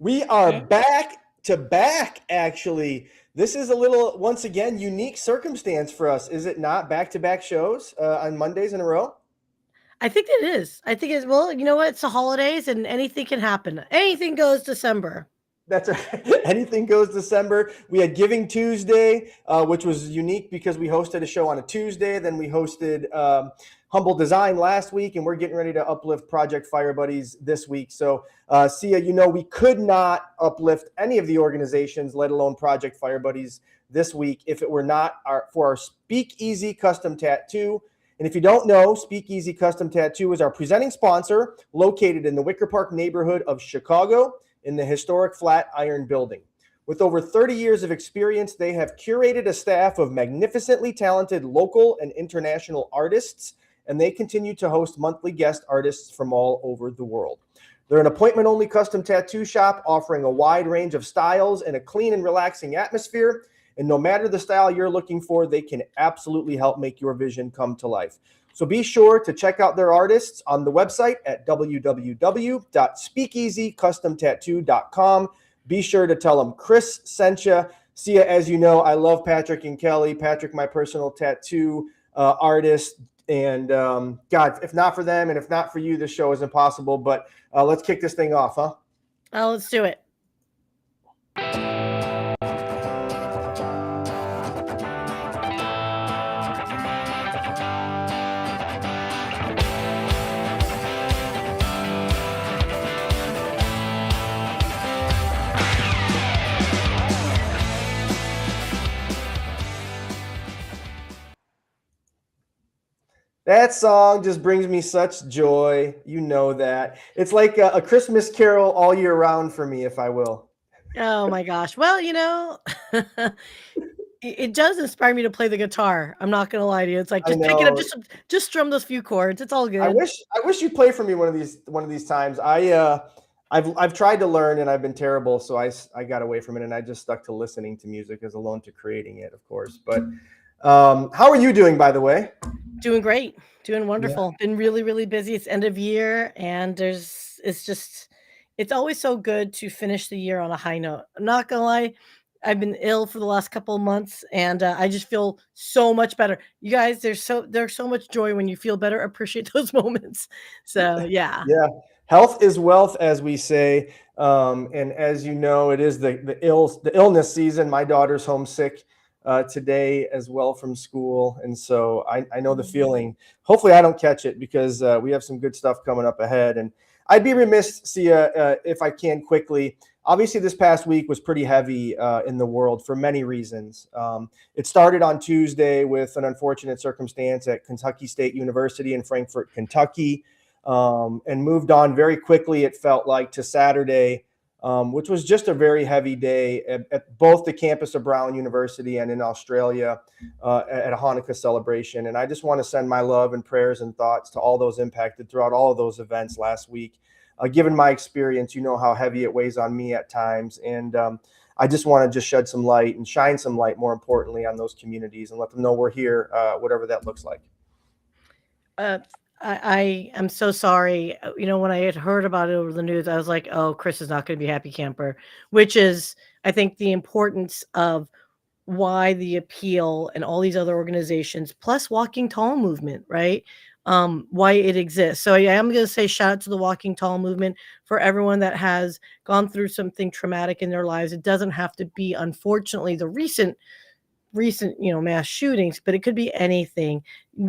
We are Okay. back to back, actually. This is a little, once again, unique circumstance for us, is it not? Back to back shows on Mondays in a row? I think it is. I think it's well, you know what? It's the holidays and anything can happen. Anything goes December. That's right. Anything goes December. We had Giving Tuesday, which was unique because we hosted a show on a Tuesday. Then we hosted Humble Design last week, and we're getting ready to uplift Project Fire Buddies this week. So, Sia, we could not uplift any of the organizations, let alone Project Fire Buddies, this week if it were not for our Speakeasy Custom Tattoo. And if you don't know, Speakeasy Custom Tattoo is our presenting sponsor, located in the Wicker Park neighborhood of Chicago, in the historic Flatiron Building. With over 30 years of experience, they have curated a staff of magnificently talented local and international artists, and they continue to host monthly guest artists from all over the world. They're an appointment-only custom tattoo shop offering a wide range of styles and a clean and relaxing atmosphere. And no matter the style you're looking for, they can absolutely help make your vision come to life. So be sure to check out their artists on the website at www.speakeasycustomtattoo.com. Be sure to tell them Chris sent you. Sia, as you know, I love Patrick and Kelly. Patrick, my personal tattoo artist. And God, if not for them and if not for you, this show is impossible. But let's kick this thing off, huh? Let's do it. That song just brings me such joy. You know that. It's like a Christmas carol all year round for me, if I will. Oh my gosh. Well, it does inspire me to play the guitar. I'm not gonna lie to you. It's like I just pick it up, know. just strum those few chords. It's all I good. wish you'd play for me one of these times. I've tried to learn and I've been terrible, so I got away from it and I just stuck to listening to music as alone to creating it, of course. But how are you doing, by the way? Doing great. Doing wonderful. Been really, really busy. It's end of year and it's always so good to finish the year on a high note. I'm not gonna lie. I've been ill for the last couple of months, and I just feel so much better. You guys, there's so much joy when you feel better. Appreciate those moments. So yeah. Yeah. Health is wealth, as we say. And as you know, it is the illness season. My daughter's homesick today as well from school. And so I know the feeling. Hopefully I don't catch it because we have some good stuff coming up ahead. And I'd be remiss, Sia, if I can quickly. Obviously, this past week was pretty heavy in the world for many reasons. It started on Tuesday with an unfortunate circumstance at Kentucky State University in Frankfort, Kentucky, and moved on very quickly, it felt like, to Saturday, which was just a very heavy day at both the campus of Brown University and in Australia at a Hanukkah celebration. And I just want to send my love and prayers and thoughts to all those impacted throughout all of those events last week. Given my experience, you know how heavy it weighs on me at times. And I just want to just shed some light and shine some light, more importantly, on those communities and let them know we're here, whatever that looks like. I am so sorry. When I had heard about it over the news, I was like, "Oh, Chris is not going to be happy camper," which is, I think, the importance of why the appeal and all these other organizations, plus Walking Tall movement, right? Why it exists. So yeah, I'm going to say shout out to the Walking Tall movement for everyone that has gone through something traumatic in their lives. It doesn't have to be, unfortunately, the recent mass shootings, but it could be anything.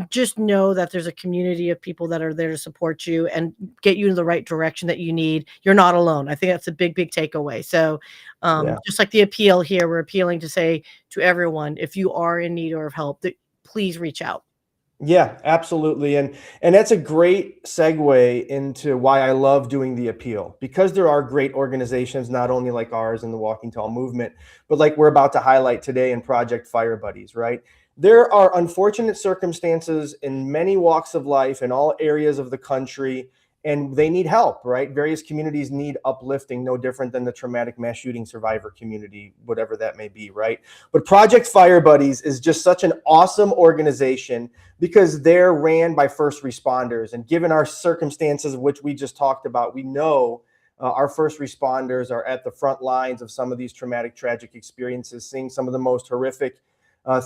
Just know that there's a community of people that are there to support you and get you in the right direction that you need. You're not alone. I think that's a big takeaway. So just like the appeal here, we're appealing to say to everyone, if you are in need or of help, please reach out. Yeah, absolutely. And that's a great segue into why I love doing the appeal, because there are great organizations, not only like ours in the Walking Tall movement, but like we're about to highlight today in Project Fire Buddies, right? There are unfortunate circumstances in many walks of life in all areas of the country, and they need help, right? Various communities need uplifting, no different than the traumatic mass shooting survivor community, whatever that may be, right? But Project Fire Buddies is just such an awesome organization because they're ran by first responders. And given our circumstances, which we just talked about, we know our first responders are at the front lines of some of these traumatic, tragic experiences, seeing some of the most horrific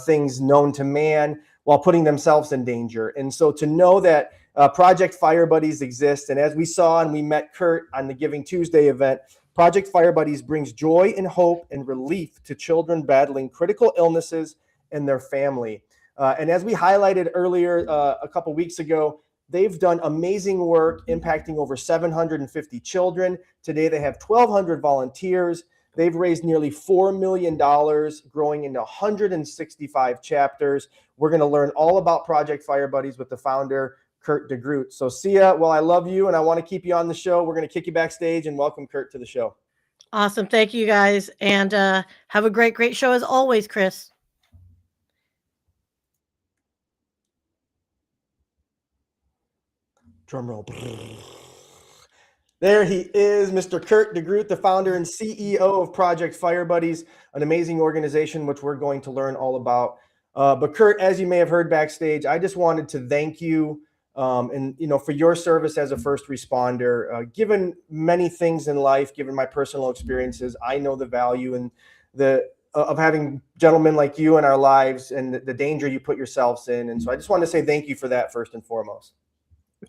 things known to man while putting themselves in danger. And so to know that Project Fire Buddies exist, and as we saw and we met Kurt on the Giving Tuesday event, Project Fire Buddies brings joy and hope and relief to children battling critical illnesses and their family. And as we highlighted earlier a couple weeks ago, they've done amazing work impacting over 750 children. Today they have 1,200 volunteers. They've raised nearly $4 million, growing into 165 chapters. We're going to learn all about Project Fire Buddies with the founder, Kurt DeGroot. So Sia, well, I love you and I want to keep you on the show. We're going to kick you backstage and welcome Kurt to the show. Awesome. Thank you guys. And have a great show as always, Chris. Drum roll. There he is, Mr. Kurt DeGroot, the founder and CEO of Project Fire Buddies, an amazing organization which we're going to learn all about. But Kurt, as you may have heard backstage, I just wanted to thank you and for your service as a first responder. Given many things in life, given my personal experiences, I know the value and of having gentlemen like you in our lives and the danger you put yourselves in. And so I just wanted to say thank you for that first and foremost.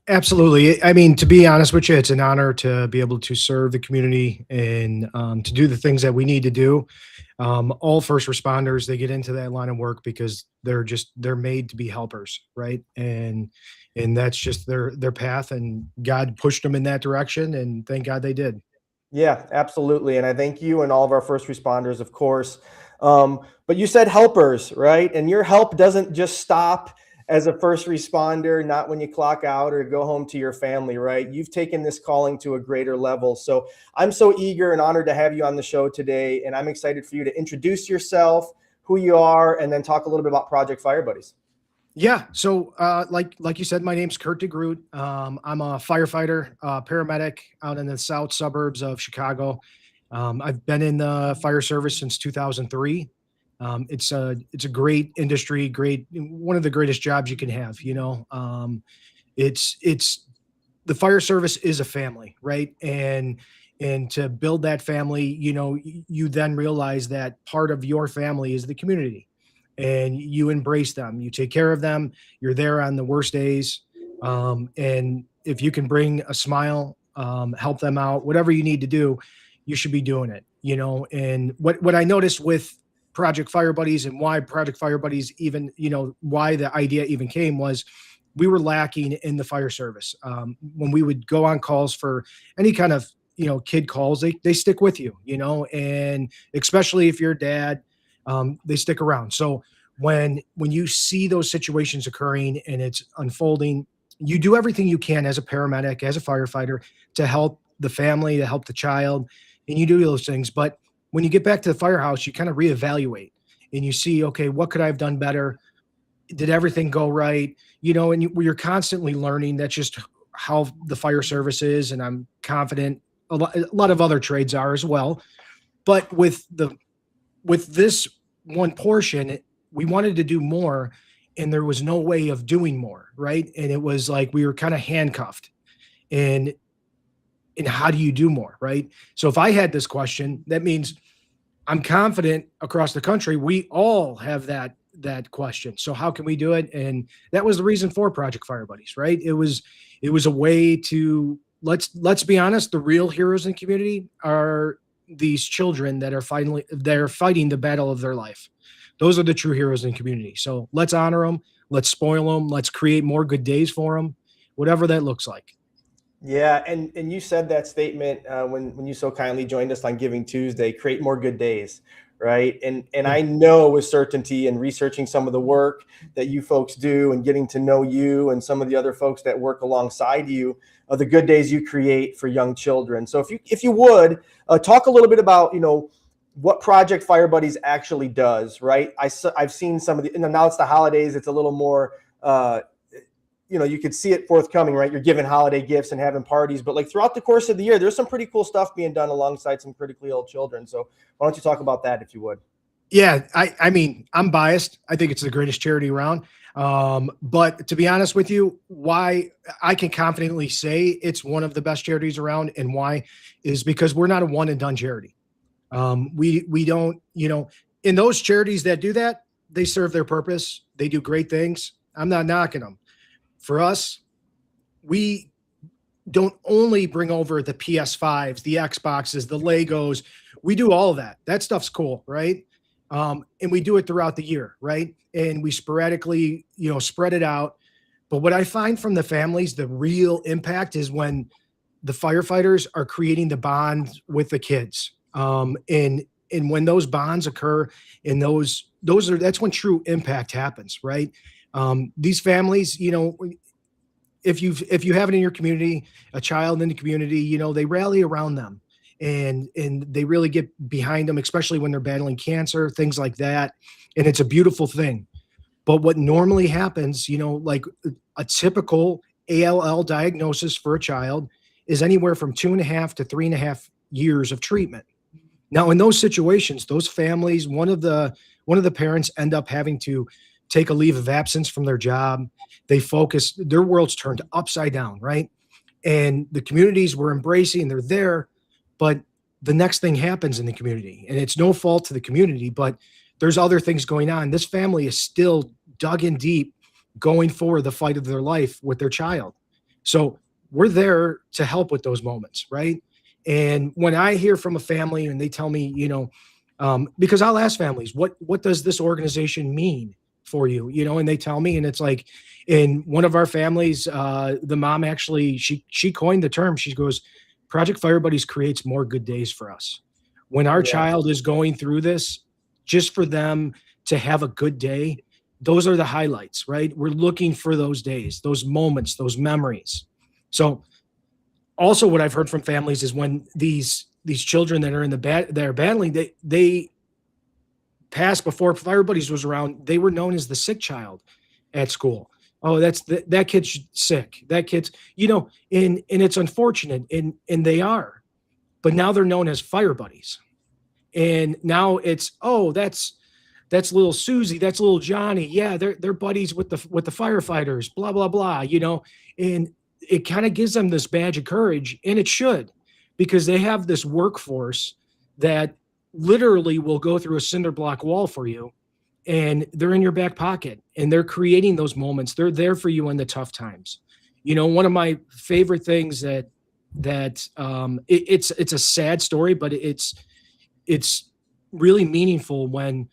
Absolutely. I mean, to be honest with you, it's an honor to be able to serve the community and to do the things that we need to do. All first responders, they get into that line of work because they're made to be helpers, right? And that's just their path, and God pushed them in that direction, and thank God they did. Yeah, absolutely. And I thank you and all of our first responders, of course. But you said helpers, right? And your help doesn't just stop as a first responder, not when you clock out or go home to your family, right? You've taken this calling to a greater level. So I'm so eager and honored to have you on the show today. And I'm excited for you to introduce yourself, who you are, and then talk a little bit about Project Fire Buddies. Yeah. So like you said, my name's Kurt DeGroot. I'm a firefighter, paramedic out in the south suburbs of Chicago. I've been in the fire service since 2003. It's a great industry, one of the greatest jobs you can have. It's the fire service is a family, right? And to build that family, you then realize that part of your family is the community, and you embrace them, you take care of them, you're there on the worst days. And if you can bring a smile, help them out, whatever you need to do, you should be doing it, and what I noticed with Project Fire Buddies and why Project Fire Buddies even, why the idea even came was we were lacking in the fire service. When we would go on calls for any kind of, kid calls, they stick with you, and especially if you're a dad, they stick around. So when you see those situations occurring and it's unfolding, you do everything you can as a paramedic, as a firefighter, to help the family, to help the child, and you do those things. But when you get back to the firehouse, you kind of reevaluate and you see, okay, what could I have done better? Did everything go right? And you're constantly learning. That's just how the fire service is. And I'm confident a lot of other trades are as well. But with this one portion, we wanted to do more, and there was no way of doing more, right? And it was like we were kind of handcuffed. And how do you do more, right? So if I had this question, that means I'm confident across the country, we all have that question. So how can we do it? And that was the reason for Project Fire Buddies, right? It was a way to, let's be honest, the real heroes in the community are these children that are fighting the battle of their life. Those are the true heroes in the community. So let's honor them. Let's spoil them. Let's create more good days for them, whatever that looks like. Yeah, and you said that statement when you so kindly joined us on Giving Tuesday, create more good days, right? And I know with certainty, and researching some of the work that you folks do and getting to know you and some of the other folks that work alongside you, the good days you create for young children. So if you would talk a little bit about what Project Fire Buddies actually does, right? I've seen some of the, and now it's the holidays, it's a little more you could see it forthcoming, right? You're giving holiday gifts and having parties, but like throughout the course of the year, there's some pretty cool stuff being done alongside some critically ill children. So why don't you talk about that if you would? Yeah, I mean, I'm biased. I think it's the greatest charity around. But to be honest with you, why I can confidently say it's one of the best charities around, and why is because we're not a one and done charity. We don't, in those charities that do that, they serve their purpose. They do great things. I'm not knocking them. For us, we don't only bring over the PS5s, the Xboxes, the Legos. We do all of that. That stuff's cool, right? And we do it throughout the year, right? And we sporadically, spread it out. But what I find from the families, the real impact is when the firefighters are creating the bond with the kids. And when those bonds occur, and that's when true impact happens, right? These families, if you have it in your community, a child in the community, they rally around them, and they really get behind them, especially when they're battling cancer, things like that. And it's a beautiful thing. But what normally happens, like a typical ALL diagnosis for a child is anywhere from 2.5 to 3.5 years of treatment. Now, in those situations, those families, one of the parents end up having to take a leave of absence from their job. They focus, their world's turned upside down, right? And the communities were embracing, they're there, but the next thing happens in the community, and it's no fault to the community, but there's other things going on. This family is still dug in deep, going for the fight of their life with their child. So we're there to help with those moments, right? And when I hear from a family and they tell me, because I'll ask families, what does this organization mean for you? And they tell me, and it's like, in one of our families, the mom actually, she coined the term. She goes, Project Fire Buddies creates more good days for us. When our child is going through this, just for them to have a good day, those are the highlights, right? We're looking for those days, those moments, those memories. So also what I've heard from families is when these children that are they're battling, they passed before Fire Buddies was around, they were known as the sick child at school. Oh, that kid's sick. That kid's, and it's unfortunate, and they are, but now they're known as Fire Buddies. And now it's, oh, that's little Susie, that's little Johnny. Yeah, they're buddies with the firefighters, blah, blah, blah, and it kind of gives them this badge of courage, and it should, because they have this workforce that literally will go through a cinder block wall for you, and they're in your back pocket, and they're creating those moments. They're there for you in the tough times. One of my favorite things that it's a sad story, but it's really meaningful when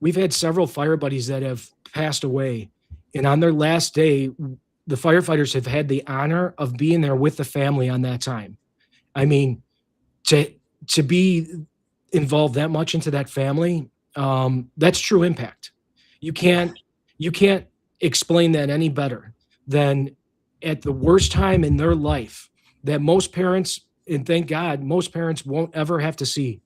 we've had several fire buddies that have passed away, and on their last day, the firefighters have had the honor of being there with the family on that time. I mean, to be involved that much into that family, that's true impact. You can't explain that any better than at the worst time in their life that most parents, and thank God, most parents won't ever have to see.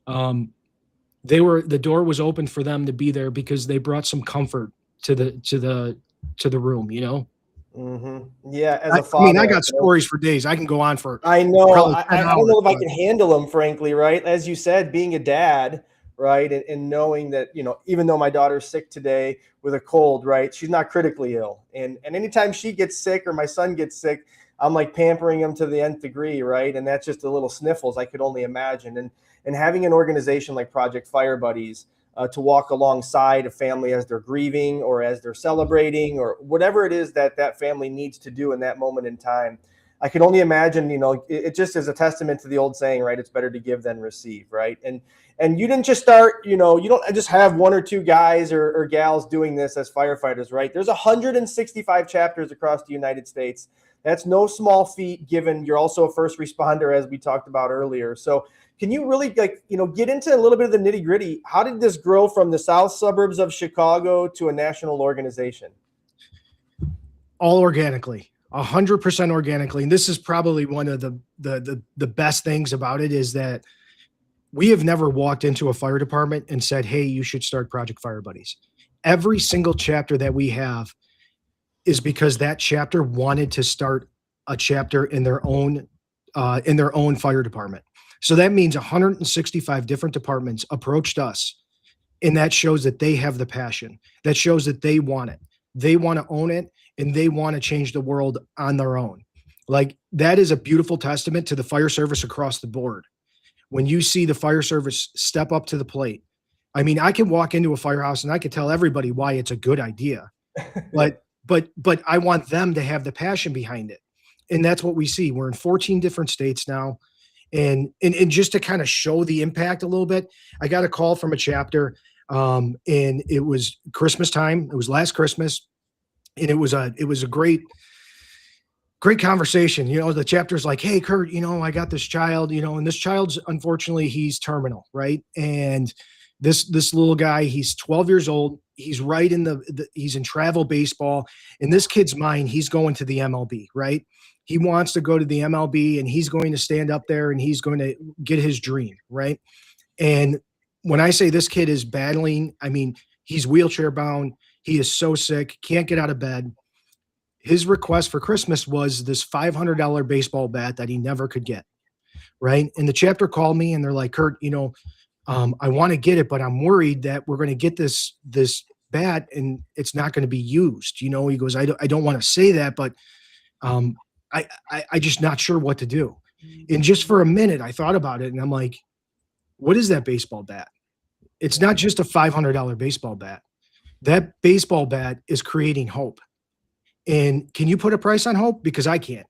The door was open for them to be there because they brought some comfort to the room, Mm-hmm. Yeah, as a father, I mean, I got stories for days. I can go on for. I know. I 10 don't know if I hours. can handle them, frankly. Right, as you said, being a dad, right, and knowing that even though my daughter's sick today with a cold, right, she's not critically ill, and anytime she gets sick or my son gets sick, I'm like pampering him to the nth degree, right, and that's just a little sniffles. I could only imagine, and having an organization like Project Fire Buddies. To walk alongside a family as they're grieving or as they're celebrating or whatever it is that family needs to do in that moment in time. I can only imagine, it just is a testament to the old saying, right? It's better to give than receive, right? And you didn't just start, you don't just have one or two guys or gals doing this as firefighters, right? There's 165 chapters across the United States. That's no small feat, given you're also a first responder, as we talked about earlier. So can you really get into a little bit of the nitty gritty? How did this grow from the south suburbs of Chicago to a national organization? All organically, 100% organically. And this is probably one of the best things about it, is that we have never walked into a fire department and said, hey, you should start Project Fire Buddies. Every single chapter that we have is because that chapter wanted to start a chapter in their own fire department. So that means 165 different departments approached us And that shows that they have the passion. That shows that they want it. They want to own it, and they want to change the world on their own. Like, that is a beautiful testament to the fire service across the board. When you see the fire service step up to the plate, I mean, I can walk into a firehouse and I can tell everybody why it's a good idea, but I want them to have the passion behind it. And that's what we see. We're in 14 different states now. And just to kind of show the impact a little bit, I got a call from a chapter, and it was Christmas time. It was last Christmas, and it was a great conversation. You know, the chapter's like, "Hey, Kurt, you know, I got this child, you know, and this child's, unfortunately, he's terminal, right? And this little guy, he's 12 years old. He's right in he's in travel baseball. In this kid's mind, he's going to the MLB, right? He wants to go to the MLB, and he's going to stand up there and he's going to get his dream, right? And when I say this kid is battling, I mean, he's wheelchair bound. He is so sick, can't get out of bed. His request for Christmas was this $500 baseball bat that he never could get, right? And the chapter called me and they're like, "Kurt, you know, I want to get it, but I'm worried that we're going to get this bat and it's not going to be used." You know, he goes, I don't want to say that, but I just not sure what to do. And just for a minute, I thought about it and I'm like, what is that baseball bat? It's not just a $500 baseball bat. That baseball bat is creating hope. And can you put a price on hope? Because I can't.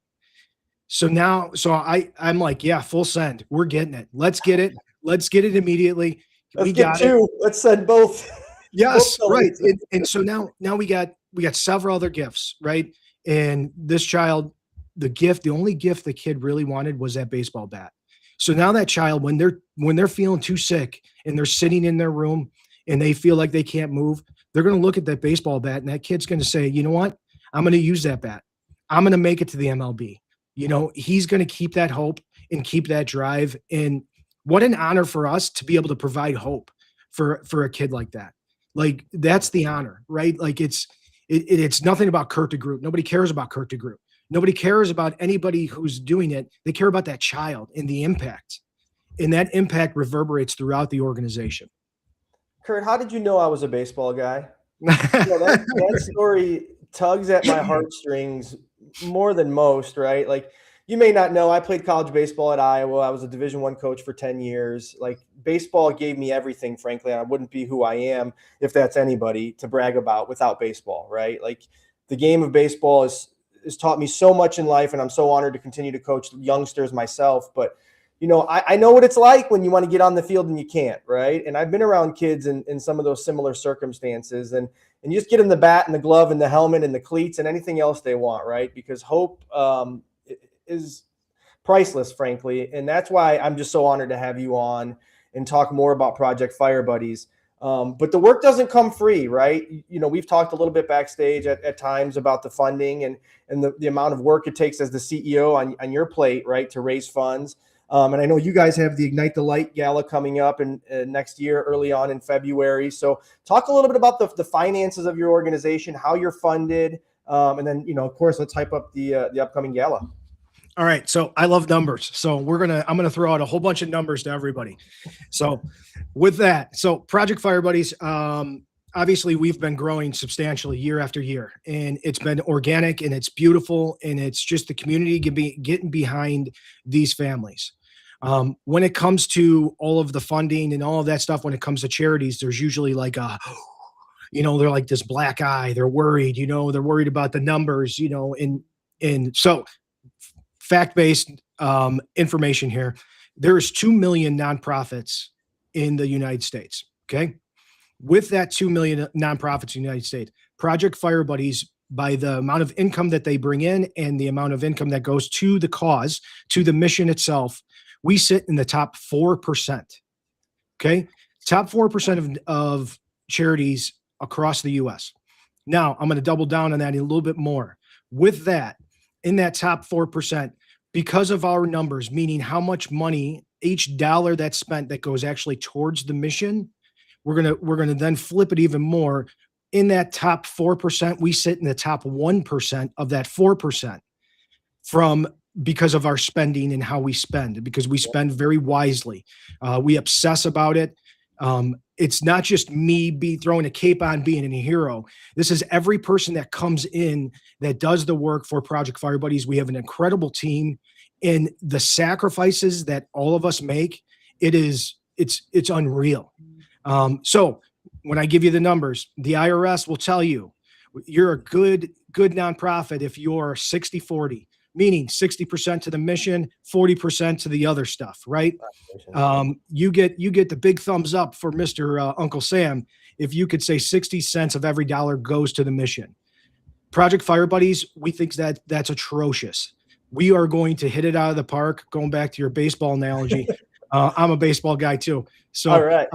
So I'm like, yeah, full send. We're getting it. Let's get it. Let's get it immediately. Let's get two. Let's send both. Yes, both right. And so now we got several other gifts, right? And this child, the only gift the kid really wanted was that baseball bat. So now that child, when they're feeling too sick and they're sitting in their room and they feel like they can't move, they're going to look at that baseball bat and that kid's going to say, "You know what? I'm going to use that bat. I'm going to make it to the MLB." You know, he's going to keep that hope and keep that drive. And what an honor for us to be able to provide hope for a kid like that. Like, that's the honor, right? Like, it's nothing about Kurt DeGroot. Nobody cares about Kurt DeGroot. Nobody cares about anybody who's doing it. They care about that child and the impact. And that impact reverberates throughout the organization. Kurt, how did you know I was a baseball guy? That story tugs at my heartstrings more than most, right? Like, you may not know, I played college baseball at Iowa. I was a Division I coach for 10 years. Like, baseball gave me everything, frankly. And I wouldn't be who I am, if that's anybody to brag about, without baseball, right? Like, the game of baseball has taught me so much in life, and I'm so honored to continue to coach youngsters myself. But, you know, I know what it's like when you want to get on the field and you can't, right? And I've been around kids in some of those similar circumstances, and you just get them the bat and the glove and the helmet and the cleats and anything else they want, right? Because hope is priceless, frankly. And that's why I'm just so honored to have you on and talk more about Project Fire Buddies. But the work doesn't come free, right? You know, we've talked a little bit backstage at times about the funding and the amount of work it takes as the CEO on your plate, right, to raise funds. And I know you guys have the Ignite the Light Gala coming up in next year, early on in February. So talk a little bit about the finances of your organization, how you're funded, and then, you know, of course, let's hype up the upcoming gala. All right. So I love numbers. So I'm going to throw out a whole bunch of numbers to everybody. So with that, so Project Fire Buddies, obviously we've been growing substantially year after year, and it's been organic and it's beautiful. And it's just the community getting behind these families. When it comes to all of the funding and all of that stuff, when it comes to charities, there's usually like they're like this black eye. They're worried, they're worried about the numbers, and so fact-based information here. There's 2 million nonprofits in the United States. Okay. With that 2 million nonprofits in the United States, Project Fire Buddies, by the amount of income that they bring in and the amount of income that goes to the cause, to the mission itself, we sit in the top 4%. Okay. Top 4% of charities across the US. Now I'm going to double down on that a little bit more. With that, in that top 4%, because of our numbers, meaning how much money, each dollar that's spent that goes actually towards the mission, we're gonna then flip it even more. In that top 4%, we sit in the top 1% of that 4% because of our spending and how we spend, because we spend very wisely. We obsess about it. It's not just me throwing a cape on being a hero. This is every person that comes in that does the work for Project Fire Buddies. We have an incredible team, and the sacrifices that all of us make, it's unreal. So when I give you the numbers, the IRS will tell you you're a good nonprofit if you're 60-40, meaning 60% to the mission, 40% to the other stuff, right? You get the big thumbs up for Mr. Uncle Sam if you could say 60 cents of every dollar goes to the mission. Project Fire Buddies, we think that's atrocious. We are going to hit it out of the park. Going back to your baseball analogy, I'm a baseball guy too. So, all right.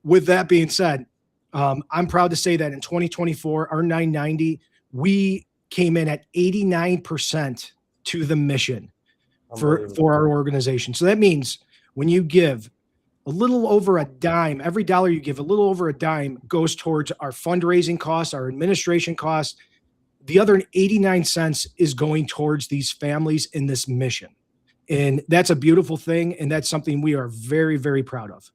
With that being said, I'm proud to say that in 2024, our 990, we came in at 89% to the mission for our organization. So that means when you give a little over a dime, every dollar you give, a little over a dime goes towards our fundraising costs, our administration costs. The other 89 cents is going towards these families in this mission. And that's a beautiful thing. And that's something we are very, very proud of.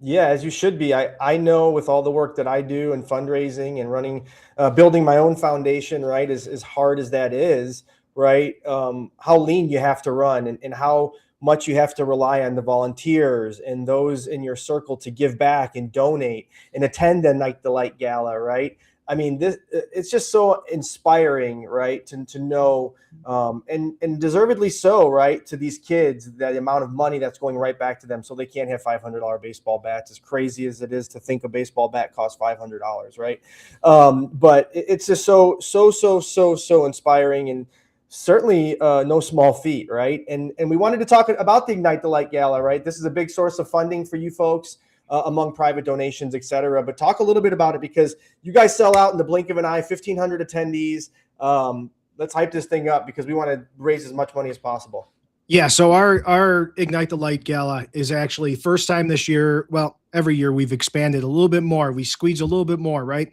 Yeah, as you should be. I know with all the work that I do in fundraising and running, building my own foundation, right, as hard as that is, right, how lean you have to run and how much you have to rely on the volunteers and those in your circle to give back and donate and attend a Night Delight Gala, right? I mean, it's just so inspiring, right, to know, and deservedly so, right, to these kids, that amount of money that's going right back to them so they can't have $500 baseball bats, as crazy as it is to think a baseball bat costs $500, right? But it's just so inspiring, and certainly no small feat, right? And we wanted to talk about the Ignite the Light Gala, right? This is a big source of funding for you folks. Among private donations, et cetera. But talk a little bit about it, because you guys sell out in the blink of an eye, 1,500 attendees. Let's hype this thing up, because we want to raise as much money as possible. Yeah, so our Ignite the Light Gala is actually first time this year. Well, every year we've expanded a little bit more. We squeeze a little bit more, right?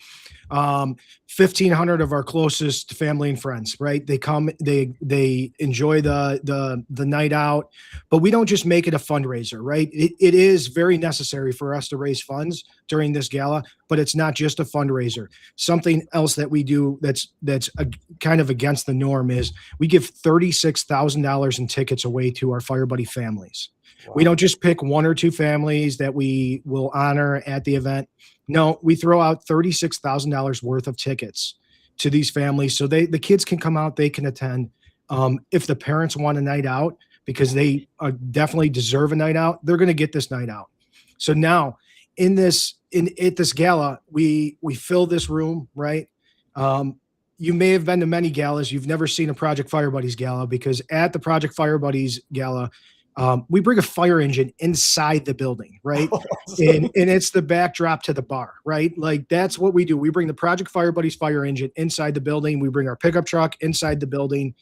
1,500 of our closest family and friends, right? They come, they enjoy the night out, but we don't just make it a fundraiser, right? It is very necessary for us to raise funds during this gala, but it's not just a fundraiser. Something else that we do that's kind of against the norm is we give $36,000 in tickets away to our Fire Buddy families. Wow. We don't just pick one or two families that we will honor at the event. No, we throw out $36,000 worth of tickets to these families so the kids can come out, they can attend. If the parents want a night out, because they definitely deserve a night out, they're going to get this night out. So now at this gala, we fill this room, right? You may have been to many galas. You've never seen a Project Fire Buddies gala, because at the Project Fire Buddies gala, we bring a fire engine inside the building, right? and it's the backdrop to the bar, right? Like, that's what we do. We bring the Project Fire Buddies fire engine inside the building. We bring our pickup truck inside the building.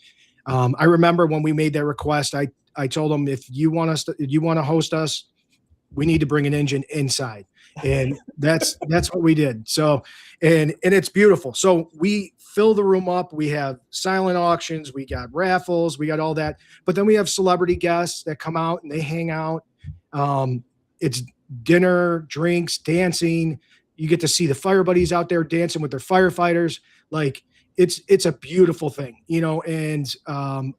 I remember when we made that request, I told them, if you want to host us, we need to bring an engine inside. And that's what we did. So, and it's beautiful. So we fill the room up. We have silent auctions. We got raffles. We got all that. But then we have celebrity guests that come out and they hang out. It's dinner, drinks, dancing. You get to see the Fire Buddies out there dancing with their firefighters. Like, it's a beautiful thing, you know, and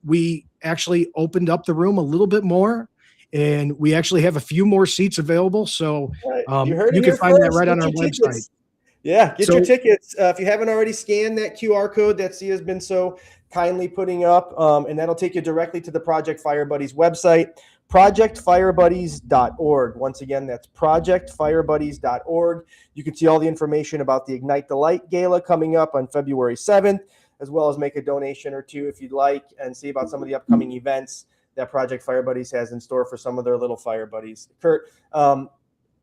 we actually opened up the room a little bit more, and we actually have a few more seats available. So you can find that right on our website. Yeah, get your tickets. If you haven't already scanned that QR code that Sia has been so kindly putting up, and that'll take you directly to the Project Fire Buddies website, projectfirebuddies.org. Once again, that's projectfirebuddies.org. You can see all the information about the Ignite the Light Gala coming up on February 7th, as well as make a donation or two if you'd like, and see about some of the upcoming events that Project Fire Buddies has in store for some of their little fire buddies. Kurt,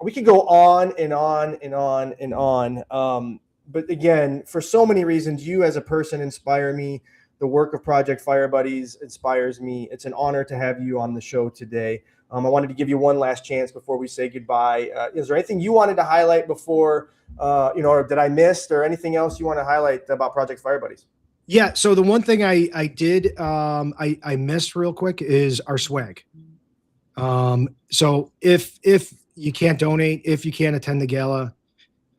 we could go on and on and on and on. But again, for so many reasons, you as a person inspire me. The work of Project Fire Buddies inspires me. It's an honor to have you on the show today. I wanted to give you one last chance before we say goodbye. Is there anything you wanted to highlight before, or that I missed, or anything else you want to highlight about Project Fire Buddies? Yeah. So the one thing I did, I missed real quick is our swag. So if you can't donate if you can't attend the gala.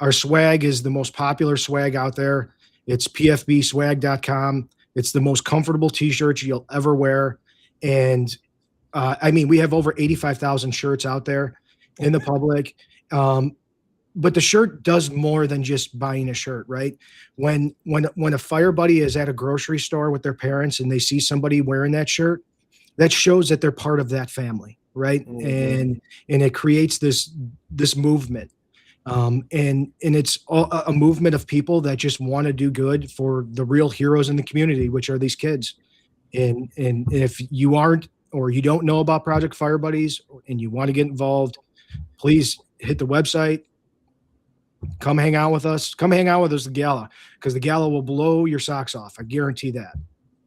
Our swag is the most popular swag out there. It's pfbswag.com. It's the most comfortable t-shirts you'll ever wear. And I mean, we have over 85,000 shirts out there in the public. But the shirt does more than just buying a shirt, right? When a fire buddy is at a grocery store with their parents and they see somebody wearing that shirt, that shows that they're part of that family, right? Mm-hmm. And it creates this movement. And it's a movement of people that just want to do good for the real heroes in the community, which are these kids. And if you aren't, or you don't know about Project Fire Buddies and you want to get involved, please hit the website. Come hang out with us. Come hang out with us at the gala, because the gala will blow your socks off. I guarantee that.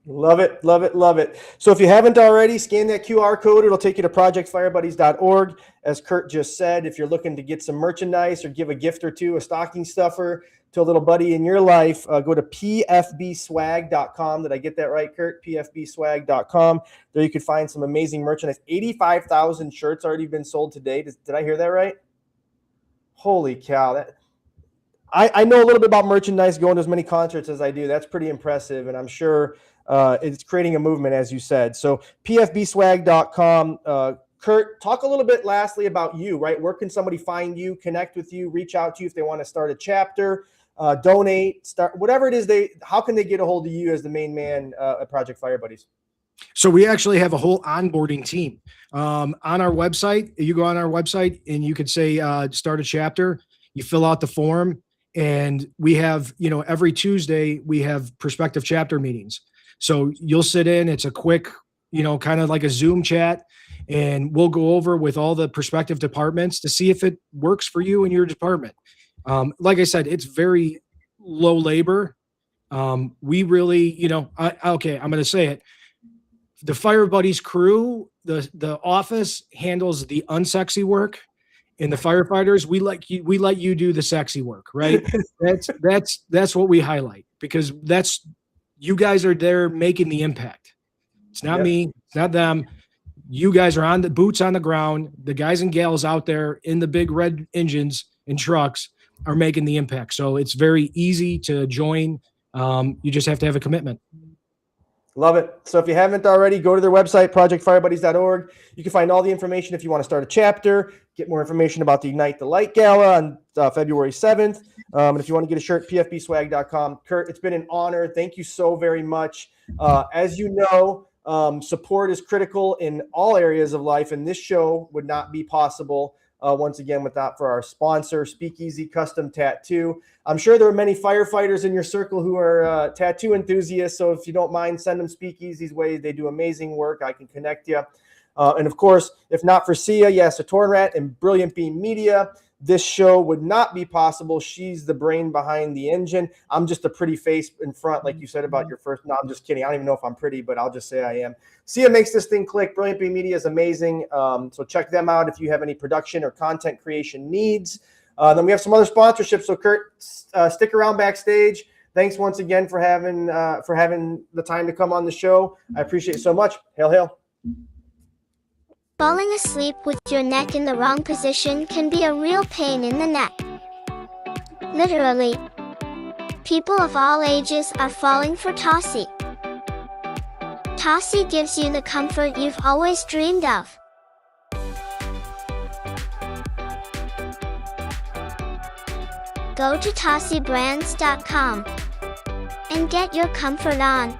Love it, love it, love it. So if you haven't already, scan that QR code. It'll take you to projectfirebuddies.org. As Kurt just said, if you're looking to get some merchandise or give a gift or two, a stocking stuffer to a little buddy in your life, go to pfbswag.com. Did I get that right, Kurt? pfbswag.com. There you could find some amazing merchandise. 85,000 shirts already been sold today. Did I hear that right? Holy cow. I know a little bit about merchandise, going to as many concerts as I do. That's pretty impressive, and I'm sure it's creating a movement, as you said. So pfbswag.com. Kurt, talk a little bit lastly about you, right? Where can somebody find you, connect with you, reach out to you if they want to start a chapter, donate, start whatever it is how can they get a hold of you as the main man at Project Fire Buddies? So we actually have a whole onboarding team on our website. You go on our website and you could say, start a chapter, you fill out the form, and we have, every Tuesday we have prospective chapter meetings. So you'll sit in, it's a quick, kind of like a Zoom chat, and we'll go over with all the prospective departments to see if it works for you and your department. Like I said, it's very low labor. We really, okay, I'm going to say it. The Fire Buddies crew, the office handles the unsexy work, and the firefighters, we let you do the sexy work, right? That's what we highlight, because you guys are there making the impact. It's not me, it's not them. You guys are on the boots on the ground. The guys and gals out there in the big red engines and trucks are making the impact. So it's very easy to join. You just have to have a commitment. Love it. So if you haven't already, go to their website, projectfirebuddies.org. You can find all the information if you want to start a chapter, get more information about the Ignite the Light Gala on February 7th. And if you want to get a shirt, pfbswag.com. Kurt, it's been an honor. Thank you so very much. As you know, support is critical in all areas of life, and this show would not be possible once again without for our sponsor, Speakeasy Custom Tattoo. I'm sure there are many firefighters in your circle who are tattoo enthusiasts, so if you don't mind, send them Speakeasy's way. They do amazing work. I can connect you. And of course, if not for Sia, Tornrat, and Brilliant Beam Media, this show would not be possible. She's the brain behind the engine. I'm just a pretty face in front, like you said about your first. No, I'm just kidding. I don't even know if I'm pretty, but I'll just say I am. Sia makes this thing click. Brilliant Beam Media is amazing. So check them out if you have any production or content creation needs. Then we have some other sponsorships. So Kurt, stick around backstage. Thanks once again for having the time to come on the show. I appreciate it so much. Hail, hail. Falling asleep with your neck in the wrong position can be a real pain in the neck. Literally. People of all ages are falling for Tossie. Tossie gives you the comfort you've always dreamed of. Go to TossieBrands.com and get your comfort on.